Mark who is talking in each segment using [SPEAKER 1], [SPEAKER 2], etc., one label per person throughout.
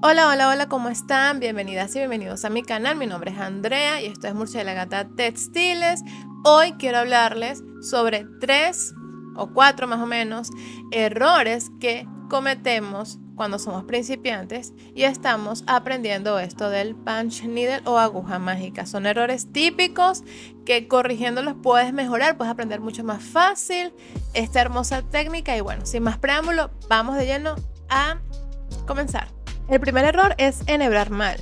[SPEAKER 1] Hola, hola, hola, ¿cómo están? Bienvenidas y bienvenidos a mi canal. Mi nombre es Andrea y esto es Murciélagata Textiles. Hoy quiero hablarles sobre 3 o 4 más o menos errores que cometemos cuando somos principiantes y estamos aprendiendo esto del punch needle o aguja mágica. Son errores típicos que corrigiéndolos puedes mejorar, puedes aprender mucho más fácil esta hermosa técnica. Y bueno, sin más preámbulo, vamos de lleno a comenzar. El primer error es enhebrar mal.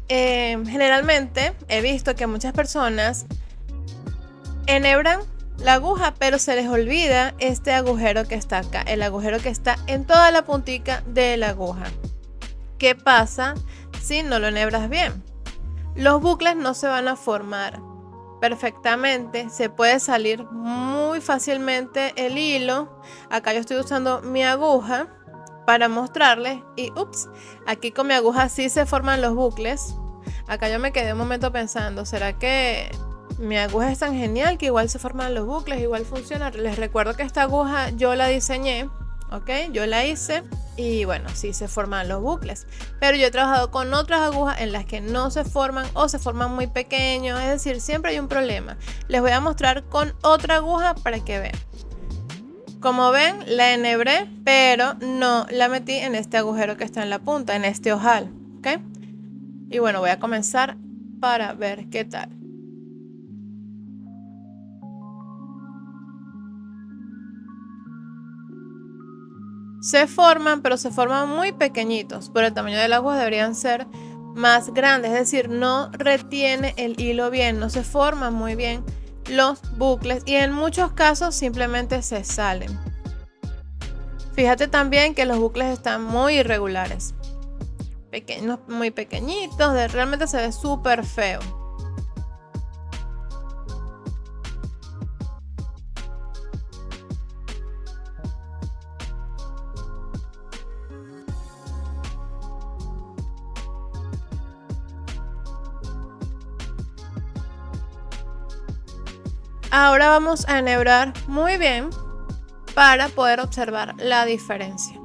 [SPEAKER 1] Generalmente he visto que muchas personas enhebran la aguja, pero se les olvida este agujero que está acá, el agujero que está en toda la puntica de la aguja. ¿Qué pasa si no lo enhebras bien? Los bucles no se van a formar perfectamente, se puede salir muy fácilmente el hilo. Acá yo estoy usando mi aguja para mostrarles y ups, aquí con mi aguja sí se forman los bucles. Acá yo me quedé un momento pensando, ¿será que mi aguja es tan genial que igual se forman los bucles, igual funciona? Les recuerdo que esta aguja yo la diseñé, ¿ok? Yo la hice y bueno, sí se forman los bucles, pero yo he trabajado con otras agujas en las que no se forman o se forman muy pequeños, es decir, siempre hay un problema. Les voy a mostrar con otra aguja para que vean. Como ven, la enhebré, pero no la metí en este agujero que está en la punta, en este ojal, ¿ok? Y bueno, voy a comenzar para ver qué tal. Se forman, pero se forman muy pequeñitos. Por el tamaño de la aguja deberían ser más grandes, es decir, no retiene el hilo bien, no se forman muy bien los bucles y en muchos casos simplemente se salen. Fíjate también que los bucles están muy irregulares, pequeños, muy pequeñitos, realmente se ve súper feo. Ahora vamos a enhebrar muy bien para poder observar la diferencia.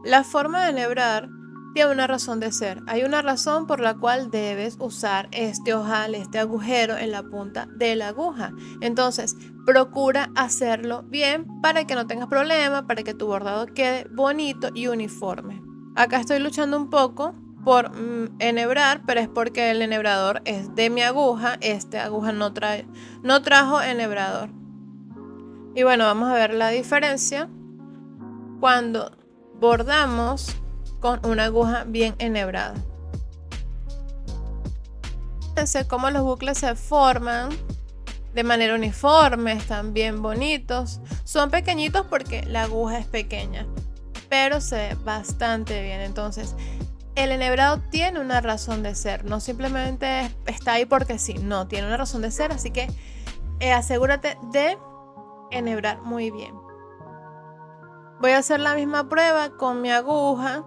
[SPEAKER 1] La forma de enhebrar tiene una razón de ser. Hay una razón por la cual debes usar este ojal, este agujero en la punta de la aguja. Entonces, procura hacerlo bien para que no tengas problema, para que tu bordado quede bonito y uniforme. Acá estoy luchando un poco por enhebrar, pero es porque el enhebrador es de mi aguja. Esta aguja no trajo enhebrador. Y bueno, vamos a ver la diferencia cuando bordamos con una aguja bien enhebrada. Fíjense cómo los bucles se forman de manera uniforme, están bien bonitos. Son pequeñitos porque la aguja es pequeña, pero se ve bastante bien. Entonces, el enhebrado tiene una razón de ser, no simplemente está ahí porque sí, no, tiene una razón de ser, así que asegúrate de enhebrar muy bien. Voy a hacer la misma prueba con mi aguja.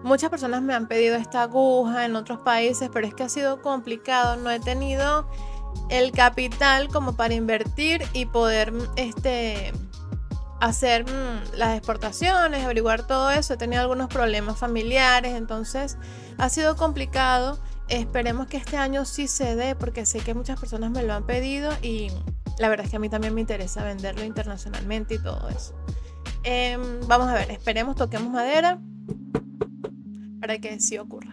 [SPEAKER 1] Muchas personas me han pedido esta aguja en otros países, pero es que ha sido complicado. No he tenido el capital como para invertir y poder hacer las exportaciones, averiguar todo eso. He tenido algunos problemas familiares, entonces ha sido complicado. Esperemos que este año sí se dé, porque sé que muchas personas me lo han pedido y la verdad es que a mí también me interesa venderlo internacionalmente y todo eso. Vamos a ver, esperemos, toquemos madera para que sí ocurra.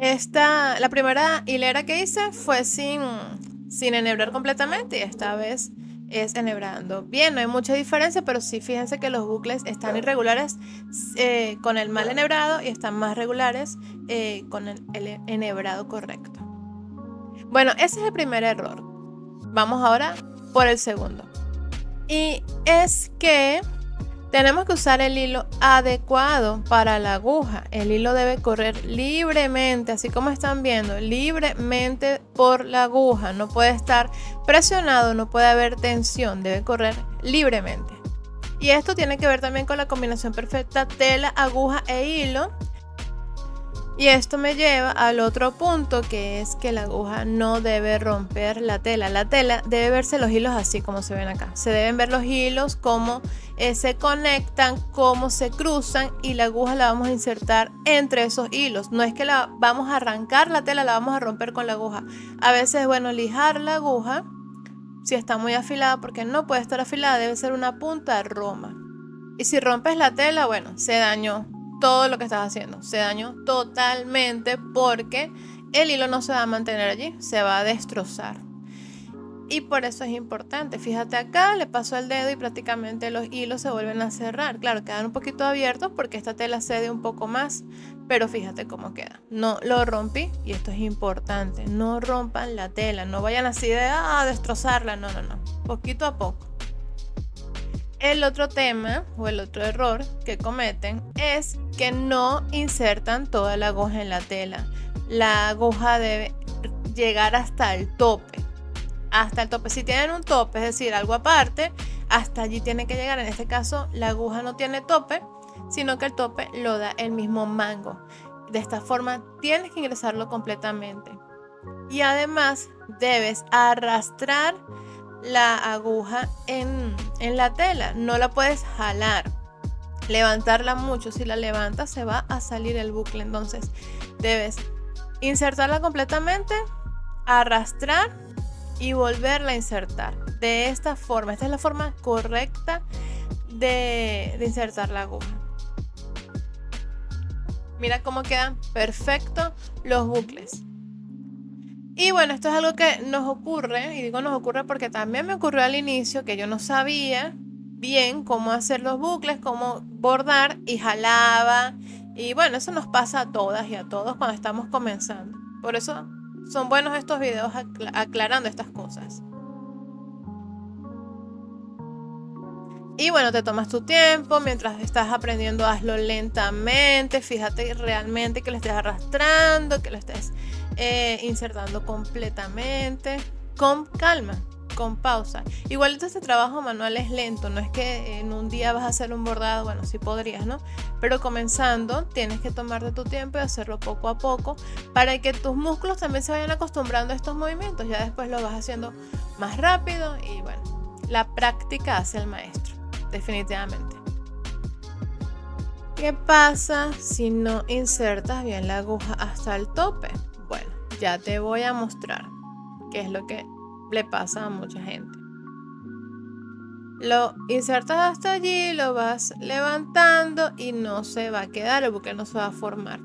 [SPEAKER 1] La primera hilera que hice fue sin enhebrar completamente y esta vez es enhebrando bien. No hay mucha diferencia, pero sí fíjense que los bucles están irregulares con el mal enhebrado y están más regulares con el enhebrado correcto. Bueno, ese es el primer error. Vamos ahora por el segundo. Y es que tenemos que usar el hilo adecuado para la aguja. El hilo debe correr libremente, así como están viendo, libremente por la aguja. No puede estar presionado, no puede haber tensión, debe correr libremente. Y esto tiene que ver también con la combinación perfecta tela, aguja e hilo. Y esto me lleva al otro punto, que es que la aguja no debe romper la tela. La tela debe verse los hilos así como se ven acá. Se deben ver los hilos, cómo se conectan, cómo se cruzan, y la aguja la vamos a insertar entre esos hilos. No es que la vamos a arrancar la tela, la vamos a romper con la aguja. A veces es bueno lijar la aguja si está muy afilada, porque no puede estar afilada, debe ser una punta roma. Y si rompes la tela, bueno, se dañó todo lo que estás haciendo, se dañó totalmente, porque el hilo no se va a mantener allí, se va a destrozar. Y por eso es importante, fíjate acá, le paso el dedo y prácticamente los hilos se vuelven a cerrar. Claro, quedan un poquito abiertos porque esta tela cede un poco más, pero fíjate cómo queda. No lo rompí, y esto es importante, no rompan la tela, no vayan así de destrozarla, no, poquito a poco. El otro tema o el otro error que cometen es que no insertan toda la aguja en la tela. La aguja debe llegar hasta el tope. Hasta el tope. Si tienen un tope, es decir, algo aparte, hasta allí tiene que llegar. En este caso, la aguja no tiene tope, sino que el tope lo da el mismo mango. De esta forma, tienes que ingresarlo completamente. Y además, debes arrastrar la aguja en la tela, no la puedes jalar, levantarla mucho. Si la levantas se va a salir el bucle, entonces debes insertarla completamente, arrastrar y volverla a insertar. De esta forma, esta es la forma correcta de insertar la aguja. Mira cómo quedan perfectos los bucles. Y bueno, esto es algo que nos ocurre, y digo nos ocurre porque también me ocurrió al inicio, que yo no sabía bien cómo hacer los bucles, cómo bordar, y jalaba. Y bueno, eso nos pasa a todas y a todos cuando estamos comenzando. Por eso son buenos estos videos aclarando estas cosas. Y bueno, te tomas tu tiempo, mientras estás aprendiendo, hazlo lentamente. Fíjate realmente que lo estés arrastrando, que lo estés insertando completamente, con calma, con pausa. Igualito este trabajo manual es lento, no es que en un día vas a hacer un bordado, bueno, sí podrías, ¿no? Pero comenzando tienes que tomarte tu tiempo y hacerlo poco a poco, para que tus músculos también se vayan acostumbrando a estos movimientos. Ya después lo vas haciendo más rápido, y bueno, la práctica hace el maestro, definitivamente. ¿Qué pasa si no insertas bien la aguja hasta el tope? Bueno, ya te voy a mostrar qué es lo que le pasa a mucha gente. Lo insertas hasta allí, lo vas levantando y no se va a quedar, el bucle no se va a formar.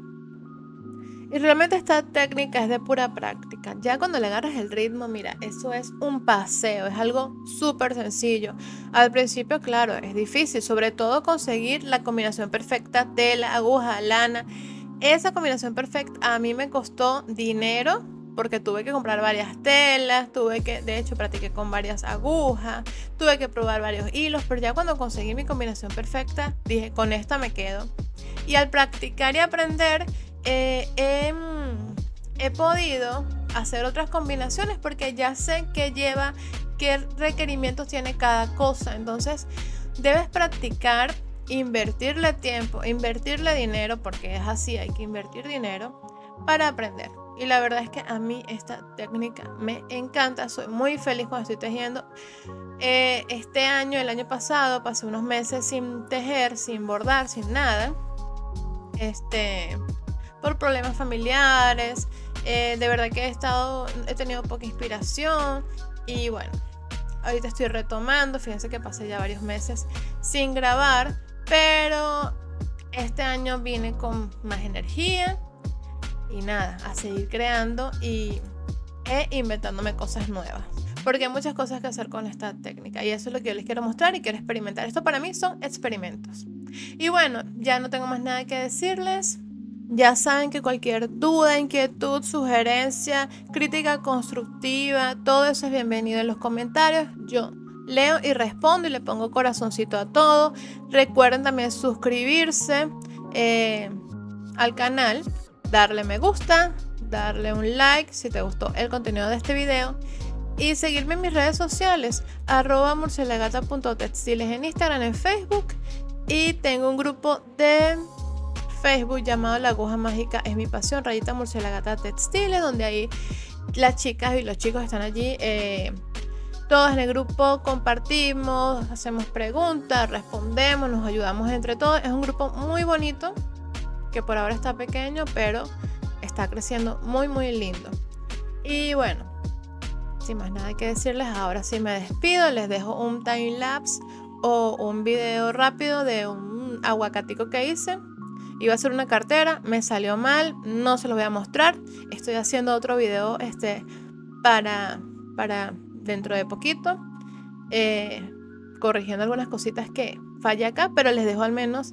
[SPEAKER 1] Y realmente esta técnica es de pura práctica. Ya cuando le agarras el ritmo, mira, eso es un paseo, es algo súper sencillo. Al principio, claro, es difícil, sobre todo conseguir la combinación perfecta, tela, aguja, lana. Esa combinación perfecta a mí me costó dinero, porque tuve que comprar varias telas, de hecho practiqué con varias agujas, tuve que probar varios hilos, pero ya cuando conseguí mi combinación perfecta, dije, con esta me quedo. Y al practicar y aprender, he podido hacer otras combinaciones, porque ya sé qué lleva, qué requerimientos tiene cada cosa. Entonces debes practicar, invertirle tiempo, invertirle dinero, porque es así, hay que invertir dinero para aprender. Y la verdad es que a mí esta técnica me encanta, soy muy feliz cuando estoy tejiendo. Este año, el año pasado, pasé unos meses sin tejer, sin bordar, sin nada, por problemas familiares. De verdad que he tenido poca inspiración, y bueno, ahorita estoy retomando. Fíjense que pasé ya varios meses sin grabar, pero este año vine con más energía y nada, a seguir creando e inventándome cosas nuevas, porque hay muchas cosas que hacer con esta técnica, y eso es lo que yo les quiero mostrar y quiero experimentar. Esto para mí son experimentos. Y bueno, ya no tengo más nada que decirles. Ya saben que cualquier duda, inquietud, sugerencia, crítica constructiva, todo eso es bienvenido en los comentarios. Yo leo y respondo y le pongo corazoncito a todo. Recuerden también suscribirse al canal, darle me gusta, darle un like si te gustó el contenido de este video, y seguirme en mis redes sociales, @murcielagata.textiles en Instagram, en Facebook, y tengo un grupo de Facebook llamado La Aguja Mágica es mi pasión, Rayita Murciélagata Textiles, donde ahí las chicas y los chicos están allí. Todos en el grupo compartimos, hacemos preguntas, respondemos, nos ayudamos entre todos. Es un grupo muy bonito, que por ahora está pequeño, pero está creciendo muy muy lindo. Y bueno, sin más nada que decirles, ahora sí me despido. Les dejo un time lapse o un video rápido de un aguacatico que hice. Iba a hacer una cartera, me salió mal, no se los voy a mostrar. Estoy haciendo otro video para dentro de poquito, corrigiendo algunas cositas que falla acá, pero les dejo al menos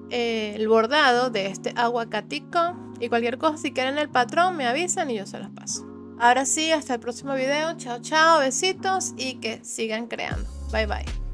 [SPEAKER 1] el bordado de este aguacatico, y cualquier cosa, si quieren el patrón me avisan y yo se los paso. Ahora sí, hasta el próximo video. Chao, chao, besitos y que sigan creando. Bye, bye.